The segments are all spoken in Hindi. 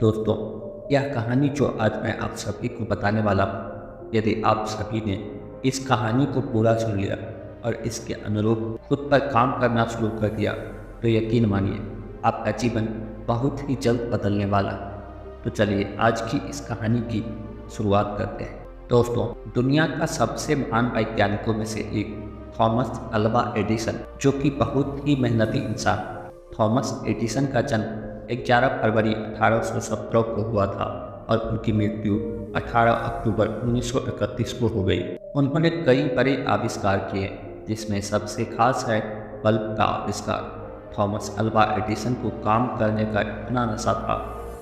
दोस्तों, यह कहानी जो आज मैं आप सभी को बताने वाला हूँ, यदि आप सभी ने इस कहानी को पूरा सुन लिया और इसके अनुरूप खुद पर काम करना शुरू कर दिया, तो यकीन मानिए आपका जीवन बहुत ही जल्द बदलने वाला है। तो चलिए आज की इस कहानी की शुरुआत करते हैं। दोस्तों, दुनिया का सबसे महान वैज्ञानिकों में से एक थॉमस अल्वा एडिसन, जो कि बहुत ही मेहनती इंसान। थॉमस एडिसन का जन्म 11 फरवरी 1817 को हुआ था और उनकी मृत्यु 18 अक्टूबर 1931 को हो गई। उन्होंने कई बड़े आविष्कार किए, जिसमें सबसे खास है बल्ब का आविष्कार। थॉमस अल्वा एडिसन को काम करने का इतना नशा था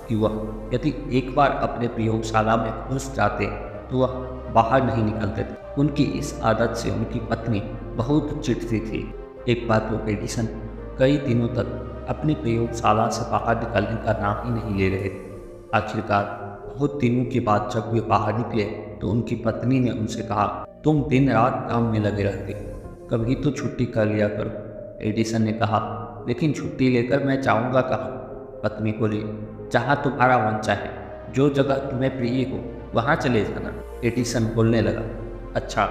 कि वह यदि एक बार अपने प्रयोगशाला में घुस जाते तो वह बाहर नहीं निकलते थे। उनकी इस आदत से उनकी पत्नी बहुत चिढ़ती थी। एक बार तो एडिसन कई दिनों तक अपनी प्रयोगशाला से बाहर निकलने का नाम ही नहीं ले रहे थे। आखिरकार बहुत दिनों के बाद जब वे बाहर निकले तो उनकी पत्नी ने उनसे कहा, तुम दिन रात काम में लगे रहते, कभी तो छुट्टी कर लिया करो। एडिसन ने कहा, लेकिन छुट्टी लेकर मैं जाऊंगा कहाँ? पत्नी बोली, जहाँ तुम्हारा मन चाहे, जो जगह तुम्हें प्रिय हो वहाँ चले जाना। एडिसन बोलने लगा, अच्छा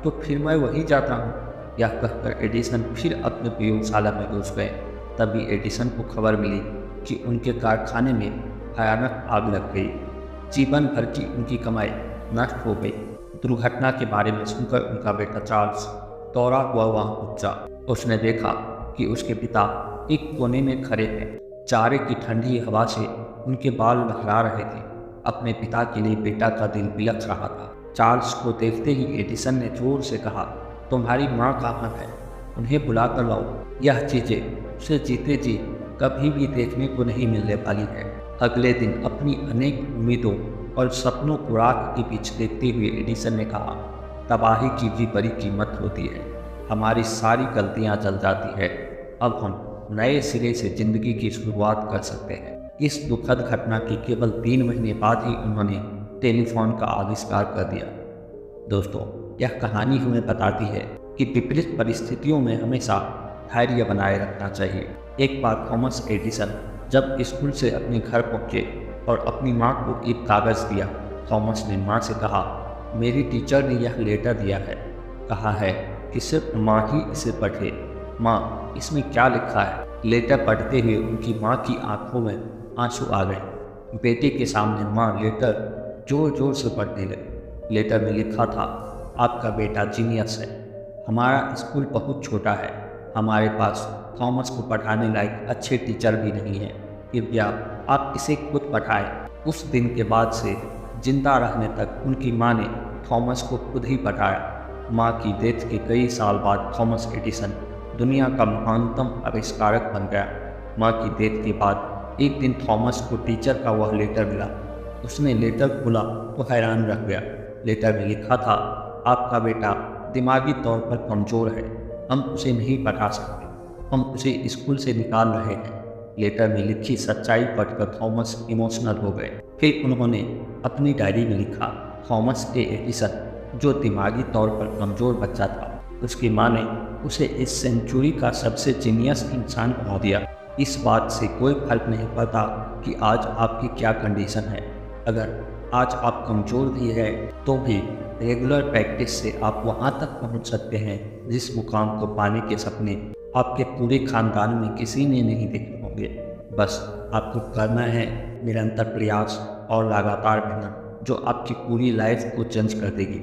तो फिर मैं वहीं जाता हूँ। यह कहकर एडिसन फिर अपने प्रयोगशाला में घुस गए। तभी एडिसन को खबर मिली कि उनके कारखाने में भयानक आग लग गई। जीवन भर की उनकी कमाई नष्ट हो गई। दुर्घटना के बारे में सुनकर उनका बेटा चार्ल्स दौड़ा हुआ वहां पहुंचा। उसने देखा कि उसके पिता एक कोने में खड़े हैं। चारे की ठंडी हवा से उनके बाल लहरा रहे थे। अपने पिता के लिए बेटा का दिल बिलख रहा था। चार्ल्स को देखते ही एडिसन ने जोर से कहा, तुम्हारी माँ कहाँ है? उन्हें बुला कर लाओ। यह चीज़ें उसे जीते जी कभी भी देखने को नहीं मिलने वाली है। अगले दिन अपनी अनेक उम्मीदों और सपनों को राख के बीच देखते हुए एडिसन ने कहा, तबाही की भी बड़ी कीमत होती है। हमारी सारी गलतियां जल जाती है। अब हम नए सिरे से जिंदगी की शुरुआत कर सकते हैं। इस दुखद घटना के केवल 3 महीने बाद ही उन्होंने टेलीफोन का आविष्कार कर दिया। दोस्तों, यह कहानी हमें बताती है कि विपरीत परिस्थितियों में हमेशा धैर्य बनाए रखना चाहिए। एक बार थॉमस एडिसन जब स्कूल से अपने घर पहुंचे और अपनी मां को एक कागज़ दिया, थॉमस ने मां से कहा, मेरी टीचर ने यह लेटर दिया है, कहा है कि सिर्फ मां ही इसे पढ़े। मां, इसमें क्या लिखा है? लेटर पढ़ते हुए उनकी मां की आंखों में आंसू आ गए। बेटे के सामने मां लेटर जोर जोर से पढ़ने लगी। लेटर में लिखा था, आपका बेटा जीनियस है। हमारा स्कूल बहुत छोटा है। हमारे पास थॉमस को पढ़ाने लायक अच्छे टीचर भी नहीं हैं। कृपया आप इसे खुद पढ़ाएं। उस दिन के बाद से जिंदा रहने तक उनकी मां ने थॉमस को खुद ही पढ़ाया। मां की डेथ के कई साल बाद थॉमस एडिसन दुनिया का महानतम आविष्कारक बन गया। मां की डेथ के बाद एक दिन थॉमस को टीचर का वह लेटर मिला। उसने लेटर खोला तो हैरान रह गया। लेटर में लिखा था, आपका बेटा दिमागी तौर पर कमज़ोर है। हम उसे नहीं पढ़ा सकते। हम उसे स्कूल से निकाल रहे हैं। लेटर में लिखी सच्चाई पढ़कर थॉमस इमोशनल हो गए। फिर उन्होंने अपनी डायरी में लिखा, थॉमस ए एडिसन, जो दिमागी तौर पर कमज़ोर बच्चा था, उसकी माँ ने उसे इस सेंचुरी का सबसे जीनियस इंसान बना दिया। इस बात से कोई फर्क नहीं पड़ता कि आज आपकी क्या कंडीशन है। अगर आज आप कमज़ोर भी है तो भी रेगुलर प्रैक्टिस से आप वहाँ तक पहुँच सकते हैं जिस मुकाम को पाने के सपने आपके पूरे खानदान में किसी ने नहीं देखे होंगे। बस आपको करना है निरंतर प्रयास और लगातार मेहनत, जो आपकी पूरी लाइफ को चेंज कर देगी।